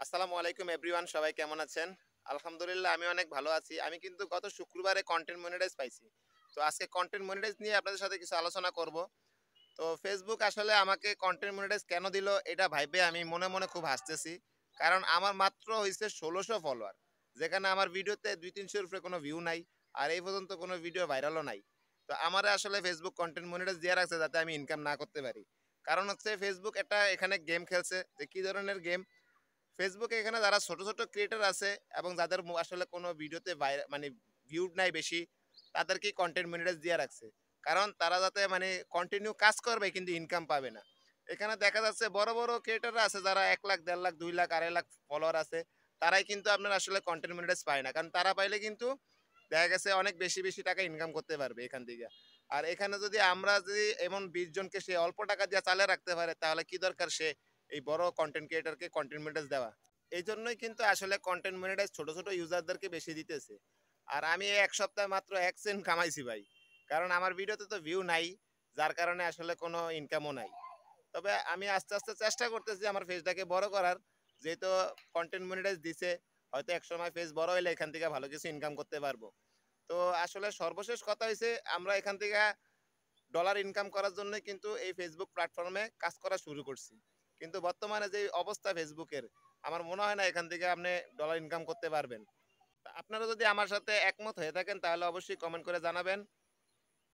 আসসালামু আলাইকুম এভরিওয়ান, সবাই কেমন আছেন? আলহামদুলিল্লাহ আমি অনেক ভালো আছি। আমি কিন্তু গত শুক্রবারে কনটেন্ট মনিটাইজ পাইছি। তো আজকে কনটেন্ট মনিটাইজ নিয়ে আপনাদের সাথে কিছু আলোচনা করব। তো Facebook আসলে আমাকে কনটেন্ট মনিটাইজ কেন দিল এটা ভাইবে আমি মনে, মনে খুব হাসতেছি। কারণ আমার মাত্র হইছে ১৬০০ ফলোয়ার। যেখানে আমার ভিডিওতে ২-৩০০ এর উপরে কোনো ভিউ নাই। আর এই পর্যন্ত কোনো ভিডিও ভাইরালও নাই। তো আমারে আসলে Facebook কনটেন্ট মনিটাইজ দিয়া রাখছে যাতে আমি ইনকাম না করতে পারি। কারণ হচ্ছে Facebook একটা এখানে গেম খেলছে যে কি ধরনের গেম ফেসবুকে এখানে যারা ছোট, ছোট ক্রিয়েটর আছে এবং যাদের আসলে কোনো ভিডিওতে মানে ভিউ নাই বেশি, তাদেরকেই কনটেন্ট মনিটাইজ দিয়ে রাখছে। কারণ তারা যাতে মানে কন্টিনিউ কাজ করবে কিন্তু ইনকাম পাবে না। এখানে দেখা যাচ্ছে বড়, বড় ক্রিয়েটররা আছে যারা ১,০০,০০০, ১,৫০,০০০, ২,০০,০০০, ২,৫০,০০০ ফলোয়ার আছে। তারাই কিন্তু আপনার আসলে কনটেন্ট মনিটাইজ পায় না। কারণ তারা পাইলে কিন্তু দেখা গেছে অনেক বেশি, বেশি টাকা ইনকাম করতে পারবে এখান থেকে। আর এখানে যদি আমরা যদি এমন ২০ জনকে সে অল্প টাকা দিয়ে চালায় রাখতে পারে তাহলে কি দরকার সে এই বড় কনটেন্ট ক্রিয়েটরকে কনটেন্ট মনিটাইজ দেওয়া। এইজন্যই কিন্তু আসলে কনটেন্ট মনিটাইজ ছোট, ছোট ইউজারদেরকে বেশি দিতেছে। আর আমি এই ১ সপ্তাহে মাত্র ১ সেন্ট কামাইছি ভাই। কারণ আমার ভিডিওতে তো ভিউ নাই। যার কারণে আসলে কোনো ইনকামও নাই। তবে আমি আস্তে, আস্তে চেষ্টা করতেছি আমার পেজটাকে বড় করার। যেহেতু কনটেন্ট মনিটাইজ দিছে, হয়তো একসময় পেজ বড় হইলে এখান থেকে ভালো কিছু ইনকাম করতে পারবো। তো আসলে সর্বশেষ কথা হইছে আমরা এখান থেকে ডলার ইনকাম করার জন্যই কিন্তু এই Facebook প্ল্যাটফর্মে কাজ করা শুরু করছি। কিন্তু বর্তমানে যে অবস্থা ফেসবুকের, আমার মনে হয় না এখান থেকে আপনি ডলার ইনকাম করতে পারবেন। তা আপনারা যদি আমার সাথে একমত হয়ে থাকেন তাহলে অবশ্যই কমেন্ট করে জানাবেন।